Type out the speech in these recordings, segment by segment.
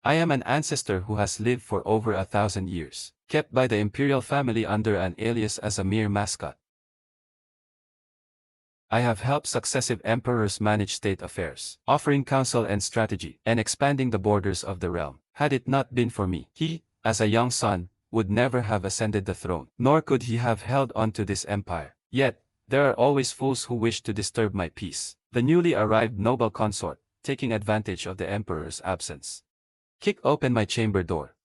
I am an ancestor who has lived for over 1,000 years, kept by the imperial family under an alias as a mere mascot. I have helped successive emperors manage state affairs, offering counsel and strategy, and expanding the borders of the realm. Had it not been for me, he, as a young son, would never have ascended the throne, nor could he have held on to this empire. Yet, there are always fools who wish to disturb my peace. The newly arrived noble consort, taking advantage of the emperor's absence, kicked open my chamber door.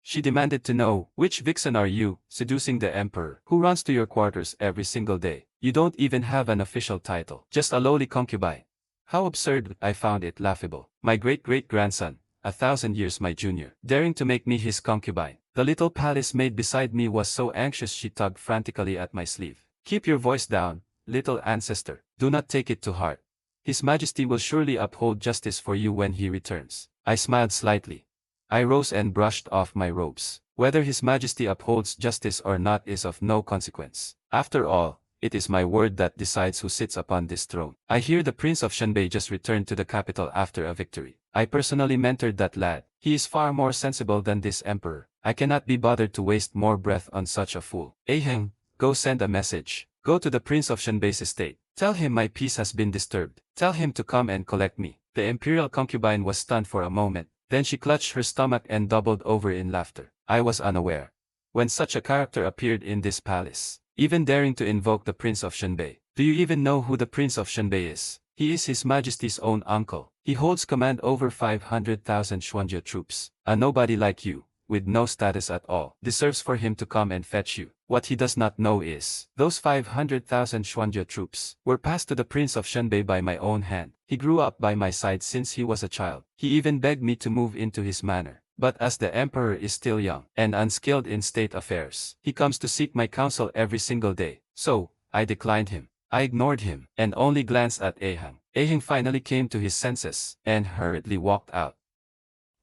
She demanded to know, which vixen are you, seducing the emperor, who runs to your quarters every single day? You don't even have an official title, just a lowly concubine. How absurd! I found it laughable. My great-great-grandson, 1,000 years my junior, daring to make me his concubine. The little palace maid beside me was so anxious she tugged frantically at my sleeve. Keep your voice down, little ancestor. Do not take it to heart. His Majesty will surely uphold justice for you when he returns. I smiled slightly. I rose and brushed off my robes. Whether His Majesty upholds justice or not is of no consequence. After all, it is my word that decides who sits upon this throne. I hear the Prince of Zhenbei just returned to the capital after a victory. I personally mentored that lad. He is far more sensible than this emperor. I cannot be bothered to waste more breath on such a fool. Aheng, go send a message. Go to the Prince of Zhenbei's estate. Tell him my peace has been disturbed. Tell him to come and collect me. The imperial concubine was stunned for a moment. Then she clutched her stomach and doubled over in laughter. I was unaware when such a character appeared in this palace, even daring to invoke the Prince of Zhenbei. Do you even know who the Prince of Zhenbei is? He is His Majesty's own uncle. He holds command over 500,000 Xuanjie troops. A nobody like you, with no status at all, deserves for him to come and fetch you. What he does not know is, those 500,000 Xuanjie troops were passed to the Prince of Zhenbei by my own hand. He grew up by my side since he was a child. He even begged me to move into his manor. But as the emperor is still young and unskilled in state affairs, he comes to seek my counsel every single day. So, I declined him. I ignored him, and only glanced at Aheng. Aheng finally came to his senses, and hurriedly walked out.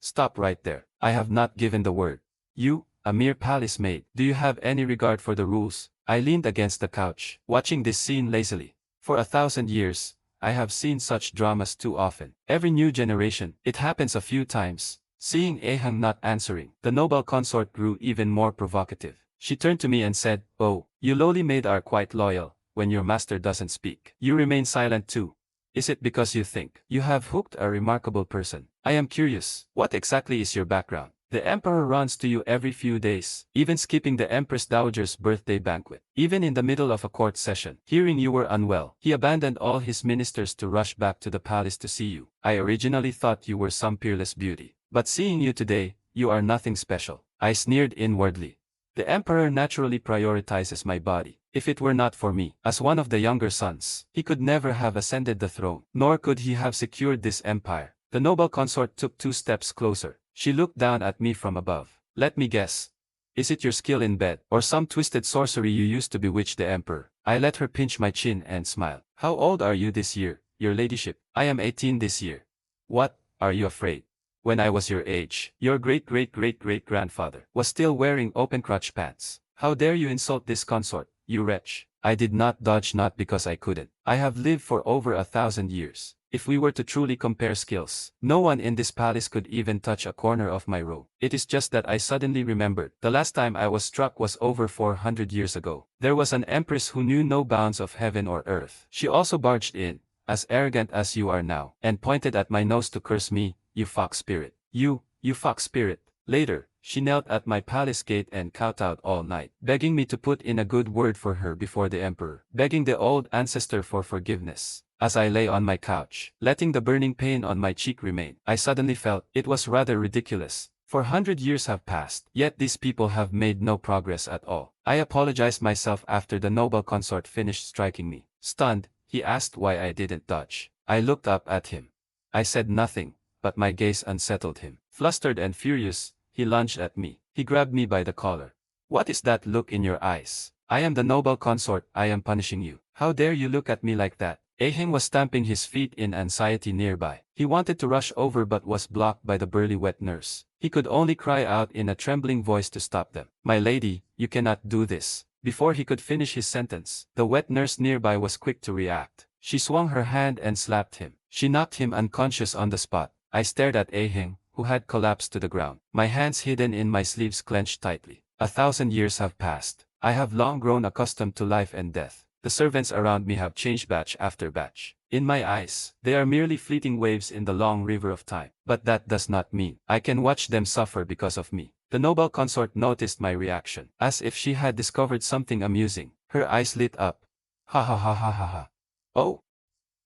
Stop right there. I have not given the word. You, a mere palace maid, do you have any regard for the rules? I leaned against the couch, watching this scene lazily. For 1,000 years, I have seen such dramas too often. Every new generation, it happens a few times. Seeing Aheng not answering, the noble consort grew even more provocative. She turned to me and said, "Oh, you lowly maid are quite loyal. When your master doesn't speak, you remain silent too. Is it because you think you have hooked a remarkable person? I am curious, what exactly is your background? The emperor runs to you every few days, even skipping the Empress Dowager's birthday banquet. Even in the middle of a court session, hearing you were unwell, he abandoned all his ministers to rush back to the palace to see you. I originally thought you were some peerless beauty, but seeing you today, you are nothing special." I sneered inwardly. The emperor naturally prioritizes my body. If it were not for me, as one of the younger sons, he could never have ascended the throne, nor could he have secured this empire. The noble consort took 2 steps closer. She looked down at me from above. "Let me guess. Is it your skill in bed, or some twisted sorcery you used to bewitch the emperor?" I let her pinch my chin and smile. "How old are you this year, your ladyship?" "I am 18 this year." "What, are you afraid? When I was your age, your great-great-great-great-grandfather was still wearing open-crotch pants. How dare you insult this consort, you wretch?" I did not dodge, not because I couldn't. I have lived for over 1,000 years. If we were to truly compare skills, no one in this palace could even touch a corner of my robe. It is just that I suddenly remembered, the last time I was struck was over 400 years ago. There was an empress who knew no bounds of heaven or earth. She also barged in, as arrogant as you are now, and pointed at my nose to curse me, "You fox spirit. You fox spirit." Later, she knelt at my palace gate and kowtowed all night, begging me to put in a good word for her before the emperor, begging the old ancestor for forgiveness. As I lay on my couch, letting the burning pain on my cheek remain, I suddenly felt it was rather ridiculous. 400 years have passed, yet these people have made no progress at all. I apologized myself after the noble consort finished striking me. Stunned, he asked why I didn't dodge. I looked up at him. I said nothing, but my gaze unsettled him. Flustered and furious, he lunged at me. He grabbed me by the collar. "What is that look in your eyes? I am the noble consort. I am punishing you. How dare you look at me like that?" Aheng was stamping his feet in anxiety nearby. He wanted to rush over but was blocked by the burly wet nurse. He could only cry out in a trembling voice to stop them. "My lady, you cannot do this." Before he could finish his sentence, the wet nurse nearby was quick to react. She swung her hand and slapped him. She knocked him unconscious on the spot. I stared at Aheng, who had collapsed to the ground. My hands hidden in my sleeves clenched tightly. 1,000 years have passed. I have long grown accustomed to life and death. The servants around me have changed batch after batch. In my eyes, they are merely fleeting waves in the long river of time. But that does not mean I can watch them suffer because of me. The noble consort noticed my reaction. As if she had discovered something amusing, her eyes lit up. Ha ha ha ha ha ha. Oh!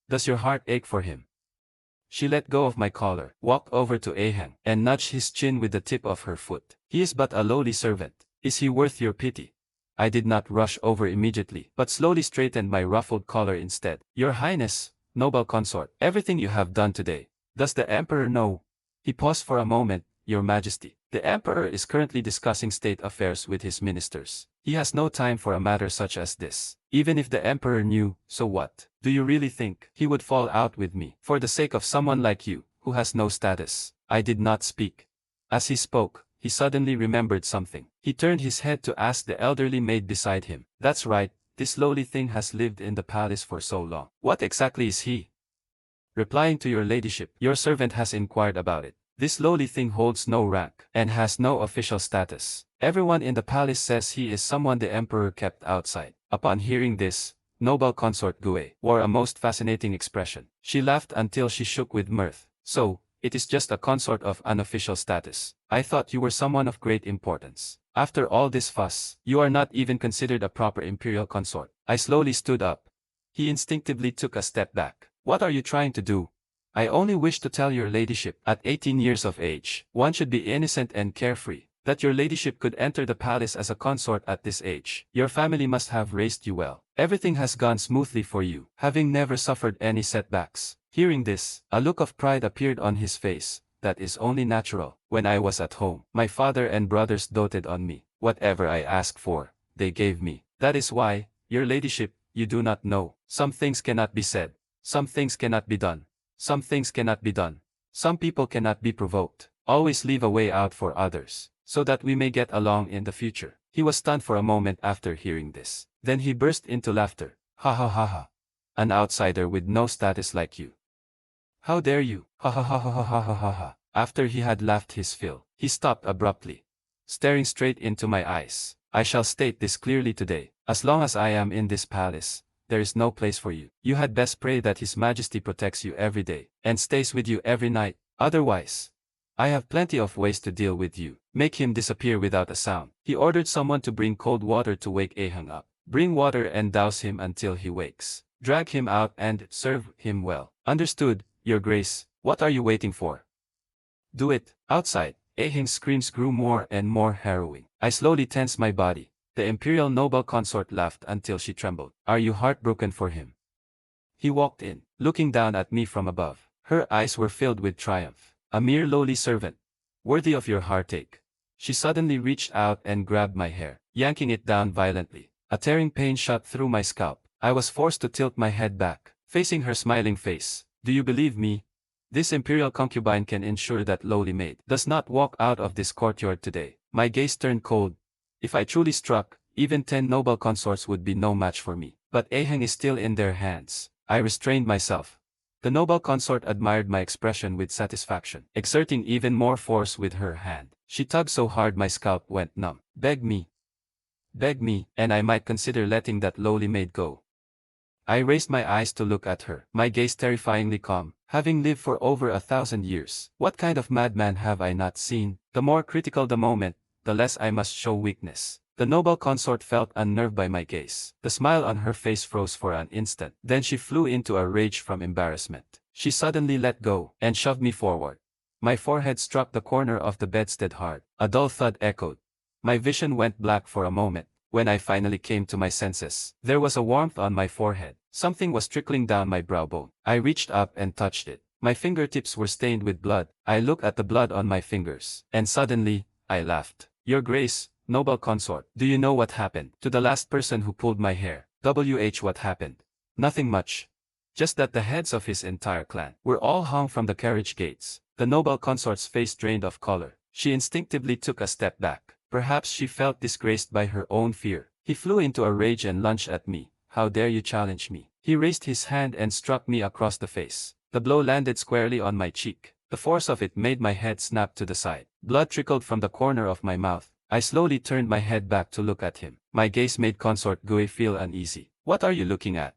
Does your heart ache for him? She let go of my collar, walked over to Aheng, and nudged his chin with the tip of her foot. He is but a lowly servant. Is he worth your pity? I did not rush over immediately, but slowly straightened my ruffled collar instead. Your Highness, noble consort, everything you have done today. Does the Emperor know? He paused for a moment. Your Majesty, the Emperor is currently discussing state affairs with his ministers. He has no time for a matter such as this. Even if the Emperor knew, so what? Do you really think he would fall out with me for the sake of someone like you, who has no status? I did not speak. As he spoke, he suddenly remembered something. He turned his head to ask the elderly maid beside him. That's right, this lowly thing has lived in the palace for so long. What exactly is he? Replying to your ladyship, your servant has inquired about it. This lowly thing holds no rank and has no official status. Everyone in the palace says he is someone the emperor kept outside. Upon hearing this, noble consort Gue wore a most fascinating expression. She laughed until she shook with mirth. So, it is just a consort of unofficial status. I thought you were someone of great importance. After all this fuss, you are not even considered a proper imperial consort. I slowly stood up. He instinctively took a step back. What are you trying to do? I only wish to tell your ladyship, at 18 years of age, one should be innocent and carefree. That your ladyship could enter the palace as a consort at this age. Your family must have raised you well. Everything has gone smoothly for you, having never suffered any setbacks. Hearing this, a look of pride appeared on his face. That is only natural. When I was at home, my father and brothers doted on me. Whatever I asked for, they gave me. That is why, your ladyship, you do not know. Some things cannot be said. Some things cannot be done. Some things cannot be done. Some people cannot be provoked. Always leave a way out for others, so that we may get along in the future. He was stunned for a moment after hearing this. Then he burst into laughter. Ha ha ha ha. An outsider with no status like you. How dare you? Ha ha ha ha ha ha ha ha ha. After he had laughed his fill, he stopped abruptly, staring straight into my eyes. I shall state this clearly today. As long as I am in this palace, there is no place for you. You had best pray that His Majesty protects you every day, and stays with you every night. Otherwise, I have plenty of ways to deal with you. Make him disappear without a sound. He ordered someone to bring cold water to wake Aheng up. Bring water and douse him until he wakes. Drag him out and serve him well. Understood, Your Grace. What are you waiting for? Do it. Outside, Aheng's screams grew more and more harrowing. I slowly tensed my body. The imperial noble consort laughed until she trembled. Are you heartbroken for him? He walked in, looking down at me from above. Her eyes were filled with triumph. A mere lowly servant, worthy of your heartache. She suddenly reached out and grabbed my hair, yanking it down violently. A tearing pain shot through my scalp. I was forced to tilt my head back, facing her smiling face. Do you believe me? This imperial concubine can ensure that lowly maid does not walk out of this courtyard today. My gaze turned cold. If I truly struck, even 10 noble consorts would be no match for me. But Aheng is still in their hands. I restrained myself. The noble consort admired my expression with satisfaction, exerting even more force with her hand. She tugged so hard my scalp went numb. Beg me, and I might consider letting that lowly maid go. I raised my eyes to look at her, my gaze terrifyingly calm. Having lived for over 1,000 years, what kind of madman have I not seen? The more critical the moment, the less I must show weakness. The noble consort felt unnerved by my gaze. The smile on her face froze for an instant. Then she flew into a rage from embarrassment. She suddenly let go and shoved me forward. My forehead struck the corner of the bedstead hard. A dull thud echoed. My vision went black for a moment. When I finally came to my senses, there was a warmth on my forehead. Something was trickling down my brow bone. I reached up and touched it. My fingertips were stained with blood. I looked at the blood on my fingers, and suddenly, I laughed. Your Grace, noble consort, do you know what happened to the last person who pulled my hair? What happened? Nothing much. Just that the heads of his entire clan were all hung from the carriage gates. The noble consort's face drained of color. She instinctively took a step back. Perhaps she felt disgraced by her own fear. He flew into a rage and lunged at me. How dare you challenge me? He raised his hand and struck me across the face. The blow landed squarely on my cheek. The force of it made my head snap to the side. Blood trickled from the corner of my mouth. I slowly turned my head back to look at him. My gaze made Consort Gui feel uneasy. What are you looking at?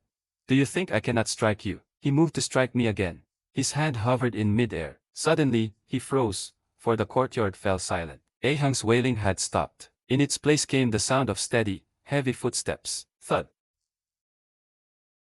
Do you think I cannot strike you? He moved to strike me again. His hand hovered in midair. Suddenly, he froze, for the courtyard fell silent. Ahang's wailing had stopped. In its place came the sound of steady, heavy footsteps. Thud.